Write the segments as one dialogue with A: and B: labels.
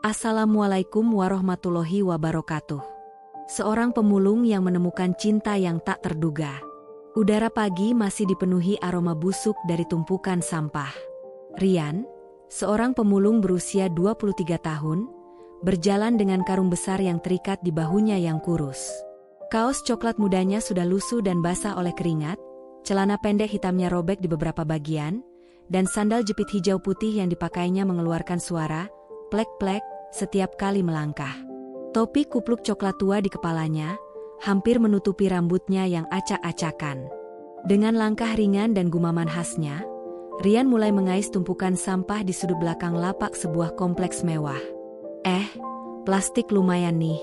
A: Assalamualaikum warahmatullahi wabarakatuh. Seorang pemulung yang menemukan cinta yang tak terduga. Udara pagi masih dipenuhi aroma busuk dari tumpukan sampah. Rian, seorang pemulung berusia 23 tahun, berjalan dengan karung besar yang terikat di bahunya yang kurus. Kaos coklat mudanya sudah lusuh dan basah oleh keringat, celana pendek hitamnya robek di beberapa bagian, dan sandal jepit hijau putih yang dipakainya mengeluarkan suara plek-plek setiap kali melangkah. Topi kupluk coklat tua di kepalanya hampir menutupi rambutnya yang acak-acakan. Dengan langkah ringan dan gumaman khasnya, Rian mulai mengais tumpukan sampah di sudut belakang lapak sebuah kompleks mewah. Plastik lumayan nih.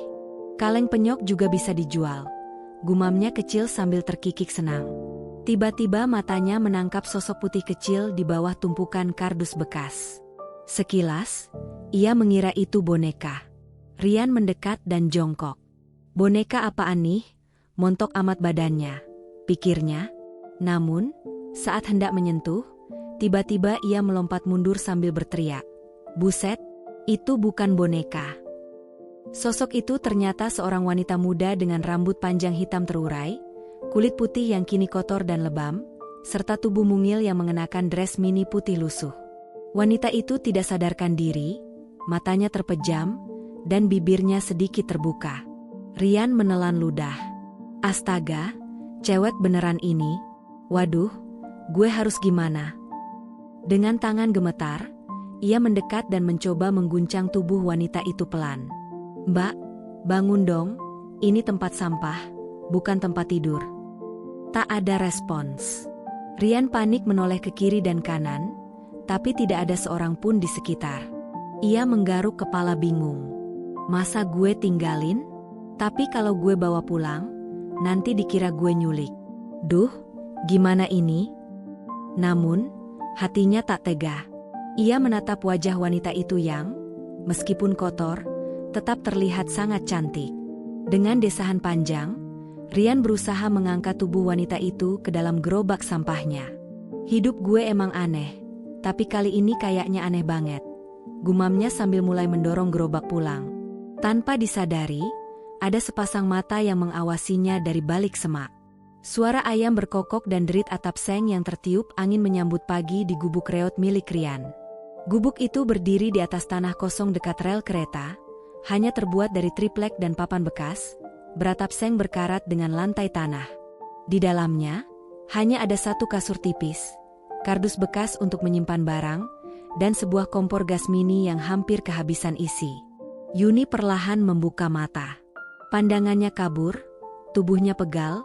A: Kaleng penyok juga bisa dijual. Gumamnya kecil sambil terkikik senang. Tiba-tiba matanya menangkap sosok putih kecil di bawah tumpukan kardus bekas. Sekilas, ia mengira itu boneka. Rian mendekat dan jongkok. Boneka apaan nih? Montok amat badannya, pikirnya. Namun, saat hendak menyentuh, tiba-tiba ia melompat mundur sambil berteriak. Buset, itu bukan boneka. Sosok itu ternyata seorang wanita muda dengan rambut panjang hitam terurai, kulit putih yang kini kotor dan lebam, serta tubuh mungil yang mengenakan dress mini putih lusuh. Wanita itu tidak sadarkan diri, matanya terpejam, dan bibirnya sedikit terbuka. Rian menelan ludah. Astaga, cewek beneran ini. Waduh, gue harus gimana? Dengan tangan gemetar, ia mendekat dan mencoba mengguncang tubuh wanita itu pelan. Mbak, bangun dong, ini tempat sampah, bukan tempat tidur. Tak ada respons. Rian panik menoleh ke kiri dan kanan, tapi tidak ada seorang pun di sekitar. Ia menggaruk kepala bingung. Masa gue tinggalin? Tapi kalau gue bawa pulang, nanti dikira gue nyulik. Duh, gimana ini? Namun, hatinya tak tega. Ia menatap wajah wanita itu yang, meskipun kotor, tetap terlihat sangat cantik. Dengan desahan panjang, Rian berusaha mengangkat tubuh wanita itu ke dalam gerobak sampahnya. Hidup gue emang aneh. Tapi kali ini kayaknya aneh banget. Gumamnya sambil mulai mendorong gerobak pulang. Tanpa disadari, ada sepasang mata yang mengawasinya dari balik semak. Suara ayam berkokok dan derit atap seng yang tertiup angin menyambut pagi di gubuk reot milik Rian. Gubuk itu berdiri di atas tanah kosong dekat rel kereta, hanya terbuat dari triplek dan papan bekas, beratap seng berkarat dengan lantai tanah. Di dalamnya, hanya ada satu kasur tipis, kardus bekas untuk menyimpan barang, dan sebuah kompor gas mini yang hampir kehabisan isi. Yuni perlahan membuka mata. Pandangannya kabur, tubuhnya pegal,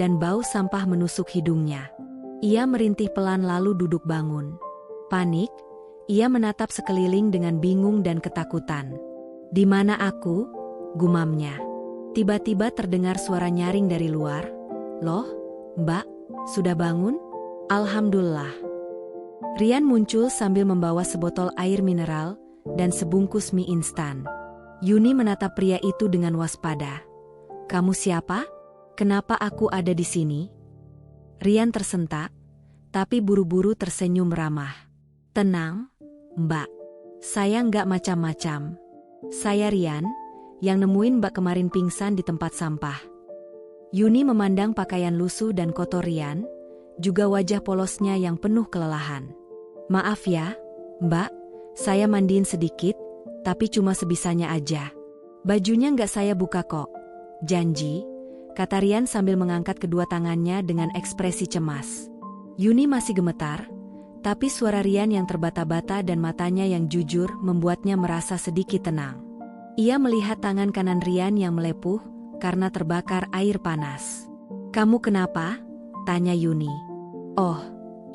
A: dan bau sampah menusuk hidungnya. Ia merintih pelan lalu duduk bangun. Panik, ia menatap sekeliling dengan bingung dan ketakutan. Di mana aku? Gumamnya. Tiba-tiba terdengar suara nyaring dari luar. Loh, Mbak, sudah bangun? Alhamdulillah. Rian muncul sambil membawa sebotol air mineral dan sebungkus mie instan. Yuni menatap pria itu dengan waspada. Kamu siapa? Kenapa aku ada di sini? Rian tersentak, tapi buru-buru tersenyum ramah. Tenang, Mbak. Saya nggak macam-macam. Saya Rian, yang nemuin Mbak kemarin pingsan di tempat sampah. Yuni memandang pakaian lusuh dan kotor Rian, juga wajah polosnya yang penuh kelelahan. Maaf ya, Mbak, saya mandiin sedikit, tapi cuma sebisanya aja. Bajunya nggak saya buka kok. Janji, kata Rian sambil mengangkat kedua tangannya dengan ekspresi cemas. Yuni masih gemetar, tapi suara Rian yang terbata-bata dan matanya yang jujur membuatnya merasa sedikit tenang. Ia melihat tangan kanan Rian yang melepuh karena terbakar air panas. Kamu kenapa? Tanya Yuni. Oh,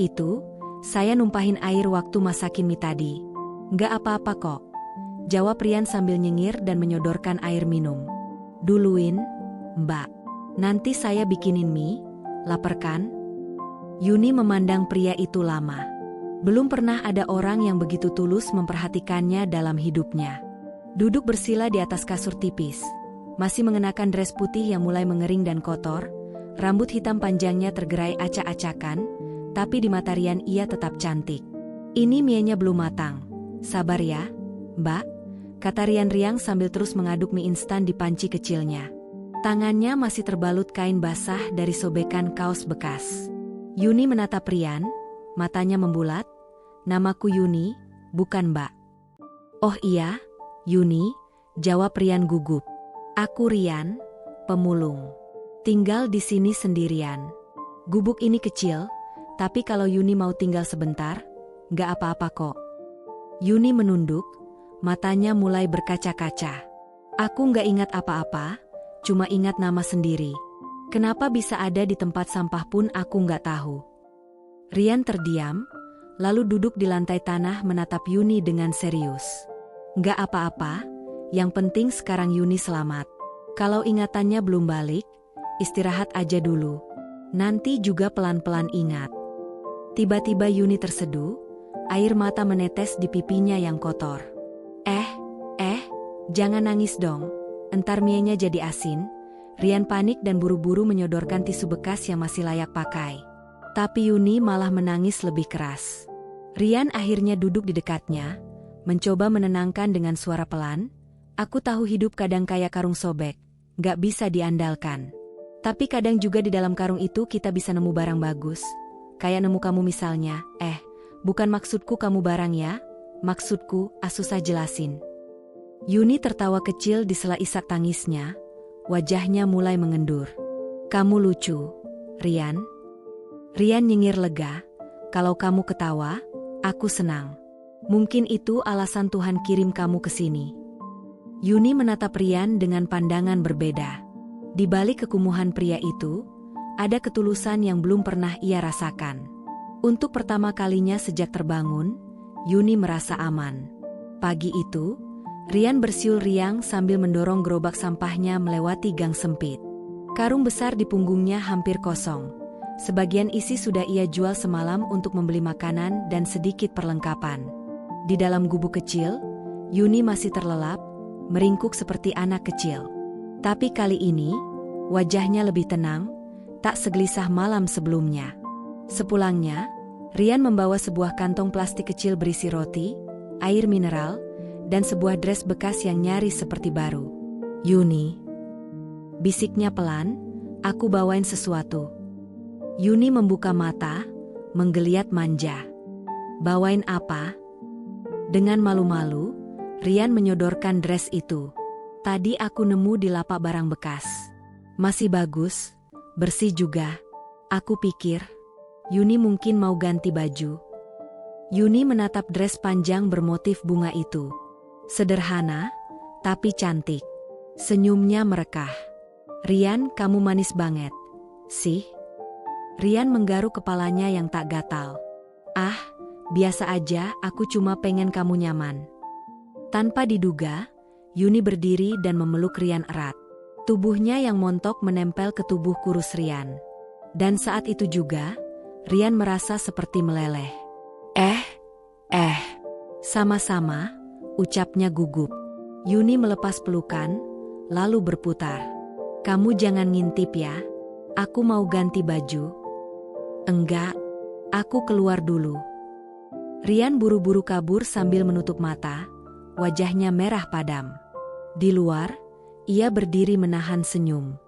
A: itu, saya numpahin air waktu masakin mie tadi. Nggak apa-apa kok. Jawab Rian sambil nyengir dan menyodorkan air minum. Duluin, Mbak. Nanti saya bikinin mie, lapar kan? Yuni memandang pria itu lama. Belum pernah ada orang yang begitu tulus memperhatikannya dalam hidupnya. Duduk bersila di atas kasur tipis. Masih mengenakan dress putih yang mulai mengering dan kotor, rambut hitam panjangnya tergerai acak-acakan, tapi di mata Rian ia tetap cantik. Ini mienya belum matang. Sabar ya, Mbak. kata Rian riang sambil terus mengaduk mie instan di panci kecilnya. Tangannya masih terbalut kain basah dari sobekan kaos bekas. Yuni menatap Rian, matanya membulat. Namaku Yuni, bukan Mbak. Oh iya, Yuni, jawab Rian gugup. Aku Rian, pemulung. Tinggal di sini sendirian. Gubuk ini kecil, tapi kalau Yuni mau tinggal sebentar, gak apa-apa kok. Yuni menunduk, matanya mulai berkaca-kaca. Aku gak ingat apa-apa, cuma ingat nama sendiri. Kenapa bisa ada di tempat sampah pun aku gak tahu. Rian terdiam, lalu duduk di lantai tanah menatap Yuni dengan serius. Gak apa-apa, yang penting sekarang Yuni selamat. Kalau ingatannya belum balik, istirahat aja dulu. Nanti juga pelan-pelan ingat. Tiba-tiba Yuni terseduh, air mata menetes di pipinya yang kotor. Jangan nangis dong, entar mienya jadi asin. Rian panik dan buru-buru menyodorkan tisu bekas yang masih layak pakai. Tapi Yuni malah menangis lebih keras. Rian akhirnya duduk di dekatnya, mencoba menenangkan dengan suara pelan. Aku tahu hidup kadang kayak karung sobek, gak bisa diandalkan. Tapi kadang juga di dalam karung itu kita bisa nemu barang bagus. Kayak nemu kamu misalnya. Bukan maksudku kamu barang ya, maksudku, susah jelasin. Yuni tertawa kecil di sela isak tangisnya, wajahnya mulai mengendur. Kamu lucu, Rian. Rian nyengir lega, kalau kamu ketawa, aku senang. Mungkin itu alasan Tuhan kirim kamu ke sini. Yuni menatap Rian dengan pandangan berbeda. Di balik kekumuhan pria itu, ada ketulusan yang belum pernah ia rasakan. Untuk pertama kalinya sejak terbangun, Yuni merasa aman. Pagi itu, Rian bersiul riang sambil mendorong gerobak sampahnya melewati gang sempit. Karung besar di punggungnya hampir kosong. Sebagian isi sudah ia jual semalam untuk membeli makanan dan sedikit perlengkapan. Di dalam gubuk kecil, Yuni masih terlelap, meringkuk seperti anak kecil. Tapi kali ini, wajahnya lebih tenang, tak segelisah malam sebelumnya. Sepulangnya, Rian membawa sebuah kantong plastik kecil berisi roti, air mineral, dan sebuah dres bekas yang nyaris seperti baru. Yuni, bisiknya pelan, aku bawain sesuatu. Yuni membuka mata, menggeliat manja. Bawain apa? Dengan malu-malu, Rian menyodorkan dres itu. Tadi aku nemu di lapak barang bekas. Masih bagus, bersih juga. Aku pikir, Yuni mungkin mau ganti baju. Yuni menatap dres panjang bermotif bunga itu. Sederhana, tapi cantik. Senyumnya merekah. Rian, kamu manis banget. Sih? Rian menggaruk kepalanya yang tak gatal. Biasa aja, aku cuma pengen kamu nyaman. Tanpa diduga, Yuni berdiri dan memeluk Rian erat. Tubuhnya yang montok menempel ke tubuh kurus Rian. Dan saat itu juga, Rian merasa seperti meleleh. Sama-sama, ucapnya gugup. Yuni melepas pelukan, lalu berputar. Kamu jangan ngintip ya, aku mau ganti baju. Enggak, aku keluar dulu. Rian buru-buru kabur sambil menutup mata, wajahnya merah padam. Di luar, ia berdiri menahan senyum.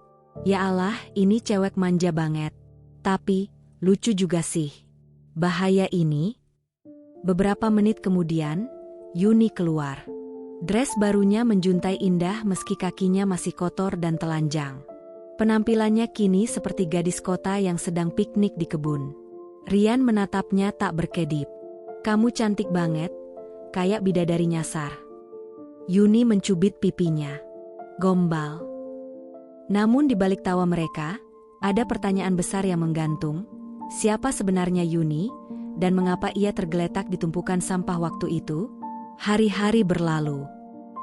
A: Ya Allah, ini cewek manja banget. Tapi, lucu juga sih. Bahaya ini. Beberapa menit kemudian, Yuni keluar. Dres barunya menjuntai indah meski kakinya masih kotor dan telanjang. Penampilannya kini seperti gadis kota yang sedang piknik di kebun. Rian menatapnya tak berkedip. Kamu cantik banget, kayak bidadari nyasar. Yuni mencubit pipinya. Gombal. Namun di balik tawa mereka, ada pertanyaan besar yang menggantung. Siapa sebenarnya Yuni, dan mengapa ia tergeletak di tumpukan sampah waktu itu? Hari-hari berlalu.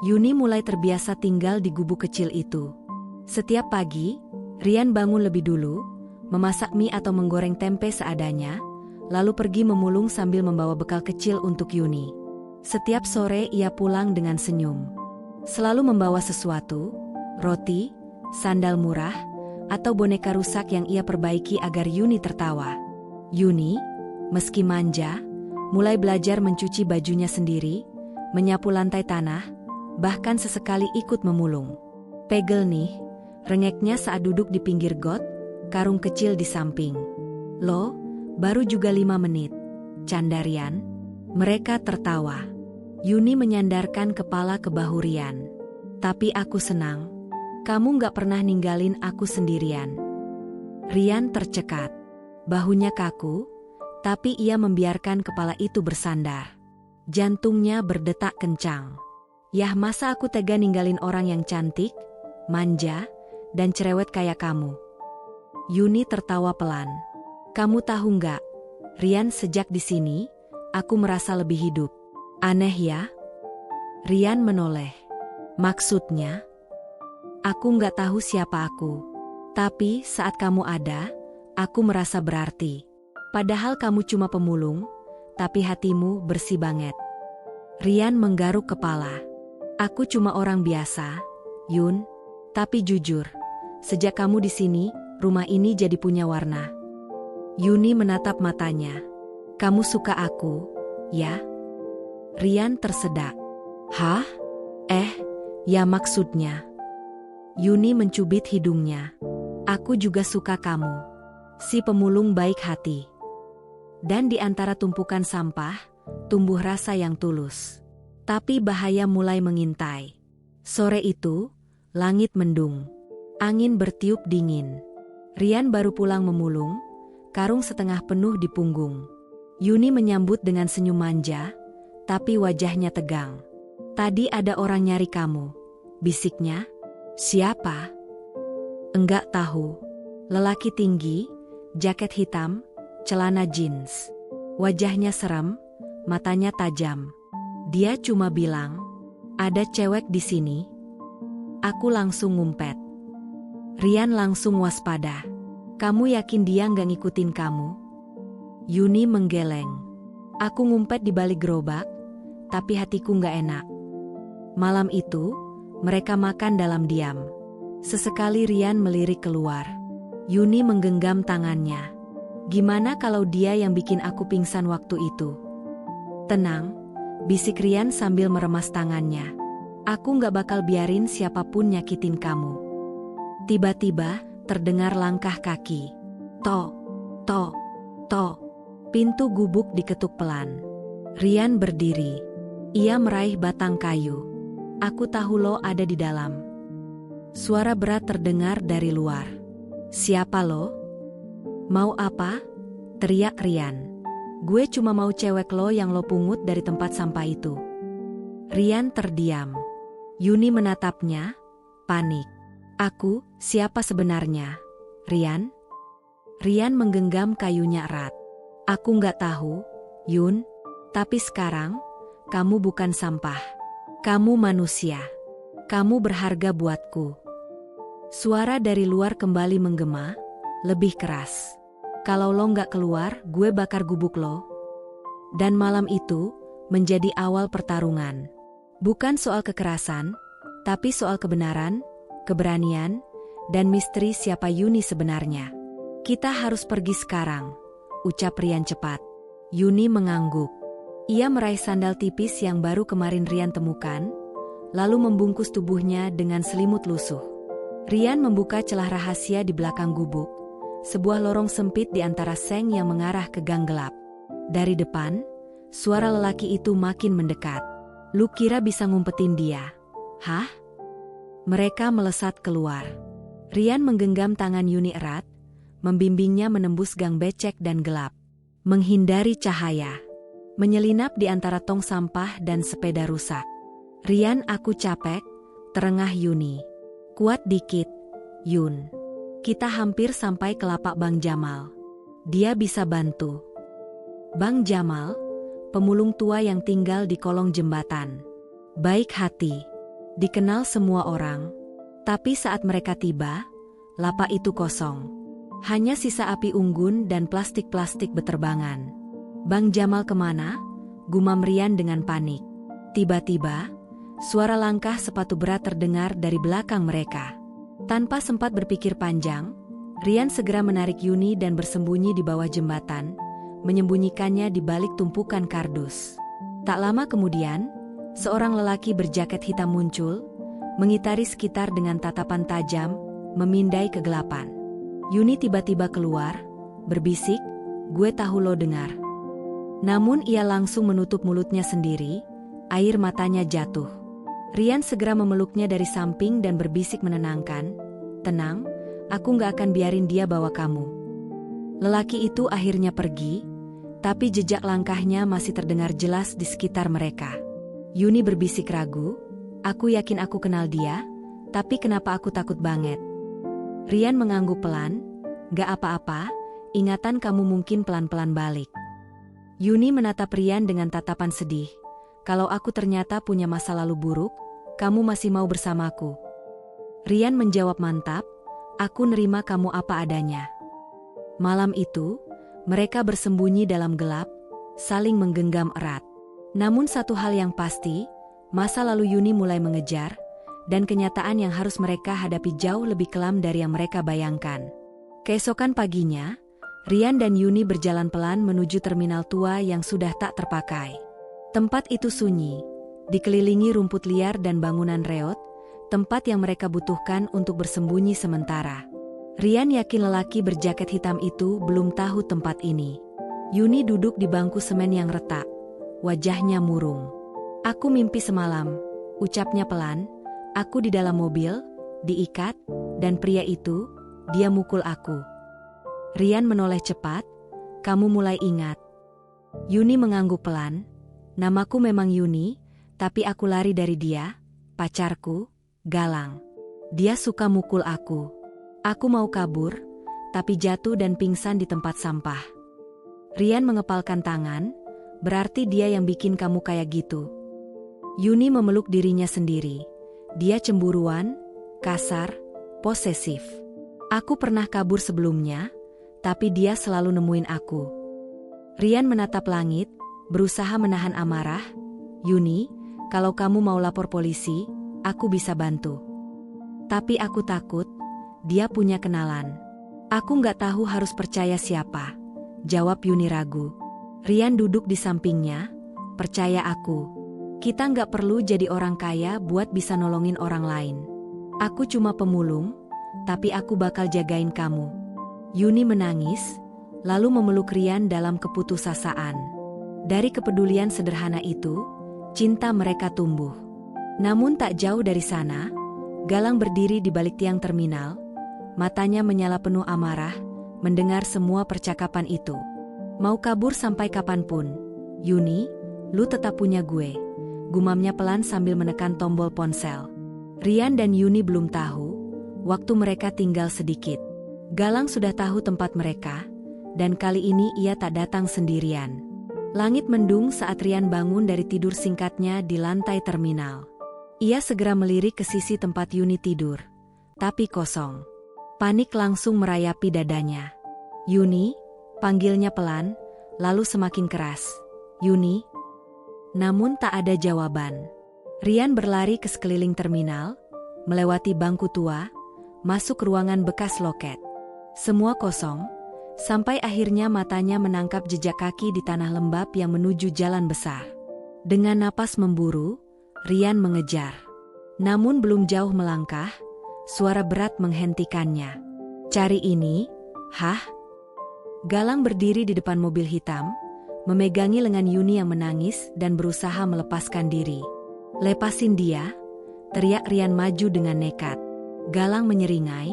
A: Yuni mulai terbiasa tinggal di gubuk kecil itu. Setiap pagi, Rian bangun lebih dulu, memasak mie atau menggoreng tempe seadanya, lalu pergi memulung sambil membawa bekal kecil untuk Yuni. Setiap sore ia pulang dengan senyum. Selalu membawa sesuatu, roti, sandal murah, atau boneka rusak yang ia perbaiki agar Yuni tertawa. Yuni, meski manja, mulai belajar mencuci bajunya sendiri, menyapu lantai tanah, bahkan sesekali ikut memulung. Pegel nih, rengeknya saat duduk di pinggir got, karung kecil di samping. Loh, baru juga 5 menit. Canda Rian. Mereka tertawa. Yuni menyandarkan kepala ke bahu Rian. Tapi aku senang. Kamu gak pernah ninggalin aku sendirian. Rian tercekat. Bahunya kaku, tapi ia membiarkan kepala itu bersandar. Jantungnya berdetak kencang. Yah, masa aku tega ninggalin orang yang cantik, manja, dan cerewet kayak kamu? Yuni tertawa pelan. Kamu tahu nggak, Rian, sejak di sini, aku merasa lebih hidup. Aneh ya? Rian menoleh. Maksudnya? Aku nggak tahu siapa aku. Tapi saat kamu ada, aku merasa berarti. Padahal kamu cuma pemulung, tapi hatimu bersih banget. Rian menggaruk kepala. Aku cuma orang biasa, Yun. Tapi jujur, sejak kamu di sini, rumah ini jadi punya warna. Yuni menatap matanya. Kamu suka aku, ya? Rian tersedak. Hah? Ya maksudnya. Yuni mencubit hidungnya. Aku juga suka kamu. Si pemulung baik hati. Dan di antara tumpukan sampah, tumbuh rasa yang tulus. Tapi bahaya mulai mengintai. Sore itu, langit mendung. Angin bertiup dingin. Rian baru pulang memulung, karung setengah penuh di punggung. Yuni menyambut dengan senyum manja, tapi wajahnya tegang. Tadi ada orang nyari kamu, bisiknya. Siapa? Enggak tahu. Lelaki tinggi, jaket hitam, celana jeans. Wajahnya serem, matanya tajam. Dia cuma bilang, ada cewek di sini. Aku langsung ngumpet. Rian langsung waspada. Kamu yakin dia nggak ngikutin kamu? Yuni menggeleng. Aku ngumpet di balik gerobak, tapi hatiku nggak enak. Malam itu, mereka makan dalam diam. Sesekali Rian melirik keluar. Yuni menggenggam tangannya. Gimana kalau dia yang bikin aku pingsan waktu itu? Tenang, bisik Rian sambil meremas tangannya. Aku nggak bakal biarin siapapun nyakitin kamu. Tiba-tiba, terdengar langkah kaki. Tok, tok, tok. Pintu gubuk diketuk pelan. Rian berdiri. Ia meraih batang kayu. Aku tahu lo ada di dalam. Suara berat terdengar dari luar. Siapa lo? Mau apa? Teriak Rian. Gue cuma mau cewek lo yang lo pungut dari tempat sampah itu. Rian terdiam. Yuni menatapnya, panik. Aku, siapa sebenarnya? Rian? Rian menggenggam kayunya erat. Aku nggak tahu, Yun. Tapi sekarang, kamu bukan sampah. Kamu manusia. Kamu berharga buatku. Suara dari luar kembali menggema, lebih keras. Kalau lo nggak keluar, gue bakar gubuk lo. Dan malam itu, menjadi awal pertarungan. Bukan soal kekerasan, tapi soal kebenaran, keberanian, dan misteri siapa Yuni sebenarnya. Kita harus pergi sekarang, ucap Rian cepat. Yuni mengangguk. Ia meraih sandal tipis yang baru kemarin Rian temukan, lalu membungkus tubuhnya dengan selimut lusuh. Rian membuka celah rahasia di belakang gubuk, sebuah lorong sempit di antara seng yang mengarah ke gang gelap. Dari depan, suara lelaki itu makin mendekat. Lu kira bisa ngumpetin dia? Hah? Mereka melesat keluar. Rian menggenggam tangan Yuni erat, membimbingnya menembus gang becek dan gelap. Menghindari cahaya. Menyelinap di antara tong sampah dan sepeda rusak. Rian, aku capek, terengah Yuni. Kuat dikit, Yun. Kita hampir sampai ke lapak Bang Jamal. Dia bisa bantu. Bang Jamal, pemulung tua yang tinggal di kolong jembatan. Baik hati, dikenal semua orang. Tapi saat mereka tiba, lapak itu kosong. Hanya sisa api unggun dan plastik-plastik beterbangan. Bang Jamal kemana? Gumam Rian dengan panik. Tiba-tiba, suara langkah sepatu berat terdengar dari belakang mereka. Tanpa sempat berpikir panjang, Rian segera menarik Yuni dan bersembunyi di bawah jembatan, menyembunyikannya di balik tumpukan kardus. Tak lama kemudian, Seorang lelaki berjaket hitam muncul, mengitari sekitar dengan tatapan tajam, memindai kegelapan. Yuni tiba-tiba keluar, berbisik, "Gue tahu lo dengar." Namun ia langsung menutup mulutnya sendiri, air matanya jatuh. Rian segera memeluknya dari samping dan berbisik menenangkan, "Tenang, aku nggak akan biarin dia bawa kamu." Lelaki itu akhirnya pergi, tapi jejak langkahnya masih terdengar jelas di sekitar mereka. Yuni berbisik ragu, "Aku yakin aku kenal dia, tapi kenapa aku takut banget?" Rian mengangguk pelan, "Gak apa-apa, ingatan kamu mungkin pelan-pelan balik." Yuni menatap Rian dengan tatapan sedih, "Kalau aku ternyata punya masa lalu buruk, kamu masih mau bersamaku?" Rian menjawab mantap, "Aku nerima kamu apa adanya." Malam itu, mereka bersembunyi dalam gelap, saling menggenggam erat. Namun satu hal yang pasti, masa lalu Yuni mulai mengejar, dan kenyataan yang harus mereka hadapi jauh lebih kelam dari yang mereka bayangkan. Keesokan paginya, Rian dan Yuni berjalan pelan menuju terminal tua yang sudah tak terpakai. Tempat itu sunyi, dikelilingi rumput liar dan bangunan reot, tempat yang mereka butuhkan untuk bersembunyi sementara. Rian yakin lelaki berjaket hitam itu belum tahu tempat ini. Yuni duduk di bangku semen yang retak, wajahnya murung. "Aku mimpi semalam," ucapnya pelan. "Aku di dalam mobil, diikat, dan pria itu, dia mukul aku." Rian menoleh cepat, "Kamu mulai ingat." Yuni mengangguk pelan, "Namaku memang Yuni, tapi aku lari dari dia, pacarku, Galang. Dia suka mukul aku. Aku mau kabur, tapi jatuh dan pingsan di tempat sampah." Rian mengepalkan tangan, "Berarti dia yang bikin kamu kayak gitu." Yuni memeluk dirinya sendiri. Dia cemburuan, kasar, posesif. "Aku pernah kabur sebelumnya, tapi dia selalu nemuin aku." Rian menatap langit, berusaha menahan amarah. "Yuni, kalau kamu mau lapor polisi, aku bisa bantu. Tapi aku takut, dia punya kenalan." "Aku nggak tahu harus percaya siapa," jawab Yuni ragu. Rian duduk di sampingnya, "Percaya aku. Kita nggak perlu jadi orang kaya buat bisa nolongin orang lain. Aku cuma pemulung, tapi aku bakal jagain kamu." Yuni menangis, lalu memeluk Rian dalam keputusasaan. Dari kepedulian sederhana itu, cinta mereka tumbuh. Namun tak jauh dari sana, Galang berdiri di balik tiang terminal, matanya menyala penuh amarah, mendengar semua percakapan itu. "Mau kabur sampai kapanpun, Yuni, lu tetap punya gue," gumamnya pelan sambil menekan tombol ponsel. Rian dan Yuni belum tahu, waktu mereka tinggal sedikit. Galang sudah tahu tempat mereka, dan kali ini ia tak datang sendirian. Langit mendung saat Rian bangun dari tidur singkatnya di lantai terminal. Ia segera melirik ke sisi tempat Yuni tidur, tapi kosong. Panik langsung merayapi dadanya. "Yuni," panggilnya pelan, lalu semakin keras. "Yuni." Namun tak ada jawaban. Rian berlari ke sekeliling terminal, melewati bangku tua, masuk ruangan bekas loket. Semua kosong, sampai akhirnya matanya menangkap jejak kaki di tanah lembab yang menuju jalan besar. Dengan napas memburu, Rian mengejar. Namun belum jauh melangkah, suara berat menghentikannya. "Cari ini, hah?" Galang berdiri di depan mobil hitam, memegangi lengan Yuni yang menangis dan berusaha melepaskan diri. "Lepasin dia," teriak Rian maju dengan nekat. Galang menyeringai,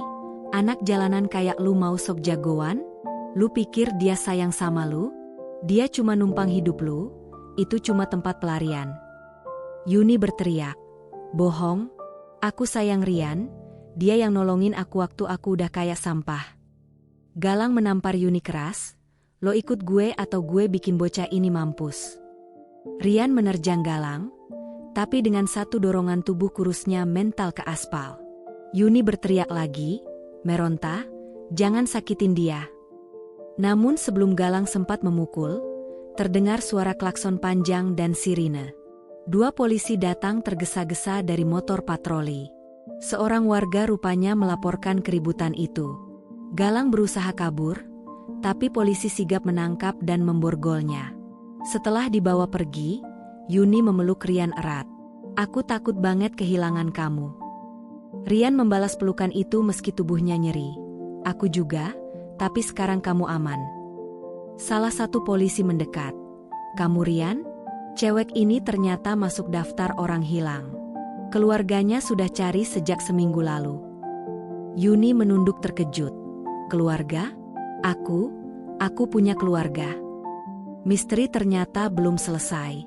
A: "Anak jalanan kayak lu mau sok jagoan? Lu pikir dia sayang sama lu? Dia cuma numpang hidup lu, itu cuma tempat pelarian." Yuni berteriak, "Bohong, aku sayang Rian, dia yang nolongin aku waktu aku udah kayak sampah." Galang menampar Yuni keras, "Lo ikut gue atau gue bikin bocah ini mampus." Rian menerjang Galang, tapi dengan satu dorongan tubuh kurusnya mental ke aspal. Yuni berteriak lagi, "Meronta, jangan sakitin dia." Namun sebelum Galang sempat memukul, terdengar suara klakson panjang dan sirine. Dua polisi datang tergesa-gesa dari motor patroli. Seorang warga rupanya melaporkan keributan itu. Galang berusaha kabur, tapi polisi sigap menangkap dan memborgolnya. Setelah dibawa pergi, Yuni memeluk Rian erat. Aku takut banget kehilangan kamu. Rian membalas pelukan itu meski tubuhnya nyeri. Aku juga, tapi sekarang kamu aman. Salah satu polisi mendekat. Kamu Rian? Cewek ini ternyata masuk daftar orang hilang. Keluarganya sudah cari sejak seminggu lalu. Yuni menunduk terkejut. Keluarga? Aku punya keluarga. Misteri ternyata belum selesai.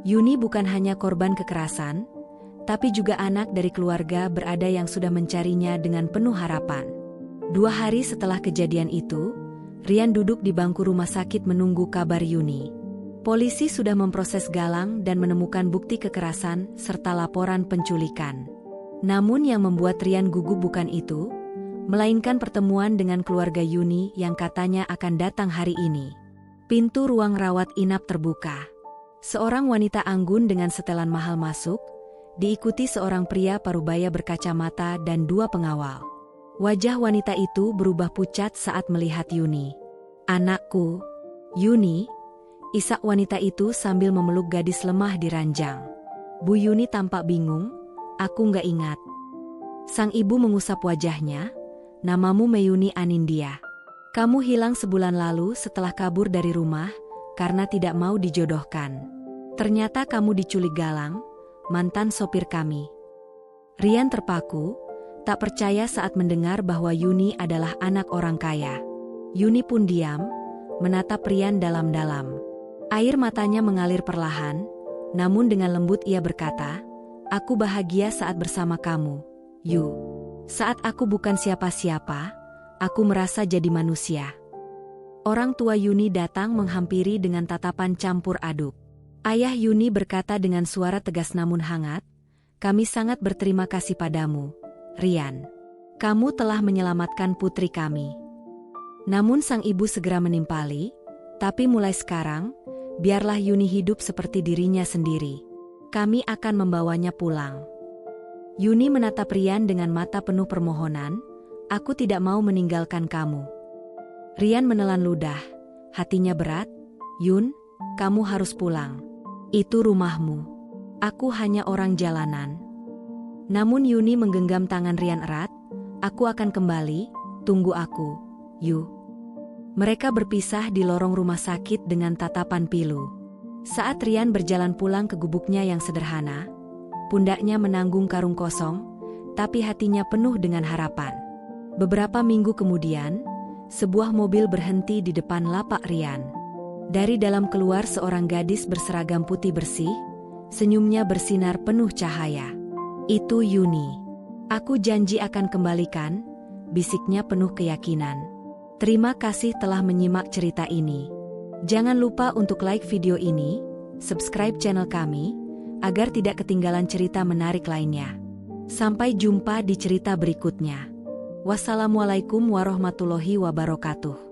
A: Yuni bukan hanya korban kekerasan, tapi juga anak dari keluarga berada yang sudah mencarinya dengan penuh harapan. 2 hari setelah kejadian itu, Rian duduk di bangku rumah sakit menunggu kabar Yuni. Polisi sudah memproses Galang dan menemukan bukti kekerasan serta laporan penculikan. Namun yang membuat Rian gugup bukan itu, melainkan pertemuan dengan keluarga Yuni yang katanya akan datang hari ini. Pintu ruang rawat inap terbuka. Seorang wanita anggun dengan setelan mahal masuk, diikuti seorang pria parubaya berkacamata dan 2 pengawal. Wajah wanita itu berubah pucat saat melihat Yuni. Anakku, Yuni, isak wanita itu sambil memeluk gadis lemah di ranjang. Bu Yuni tampak bingung, aku nggak ingat. Sang ibu mengusap wajahnya, namamu Mayuni Anindya. Kamu hilang sebulan lalu setelah kabur dari rumah karena tidak mau dijodohkan. Ternyata kamu diculik Galang, mantan sopir kami. Rian terpaku, tak percaya saat mendengar bahwa Yuni adalah anak orang kaya. Yuni pun diam, menatap Rian dalam-dalam. Air matanya mengalir perlahan, namun dengan lembut ia berkata, aku bahagia saat bersama kamu, Yu. Saat aku bukan siapa-siapa, aku merasa jadi manusia. Orang tua Yuni datang menghampiri dengan tatapan campur aduk. Ayah Yuni berkata dengan suara tegas namun hangat, kami sangat berterima kasih padamu, Rian. Kamu telah menyelamatkan putri kami. Namun sang ibu segera menimpali, tapi mulai sekarang, biarlah Yuni hidup seperti dirinya sendiri. Kami akan membawanya pulang. Yuni menatap Rian dengan mata penuh permohonan, aku tidak mau meninggalkan kamu. Rian menelan ludah, hatinya berat, Yun, kamu harus pulang. Itu rumahmu. Aku hanya orang jalanan. Namun Yuni menggenggam tangan Rian erat, aku akan kembali, tunggu aku, Yu. Mereka berpisah di lorong rumah sakit dengan tatapan pilu. Saat Rian berjalan pulang ke gubuknya yang sederhana, pundaknya menanggung karung kosong, tapi hatinya penuh dengan harapan. Beberapa minggu kemudian, sebuah mobil berhenti di depan lapak Rian. Dari dalam keluar seorang gadis berseragam putih bersih, senyumnya bersinar penuh cahaya. Itu Yuni. Aku janji akan kembalikan, bisiknya penuh keyakinan. Terima kasih telah menyimak cerita ini. Jangan lupa untuk like video ini, subscribe channel kami, agar tidak ketinggalan cerita menarik lainnya. Sampai jumpa di cerita berikutnya. Wassalamualaikum warahmatullahi wabarakatuh.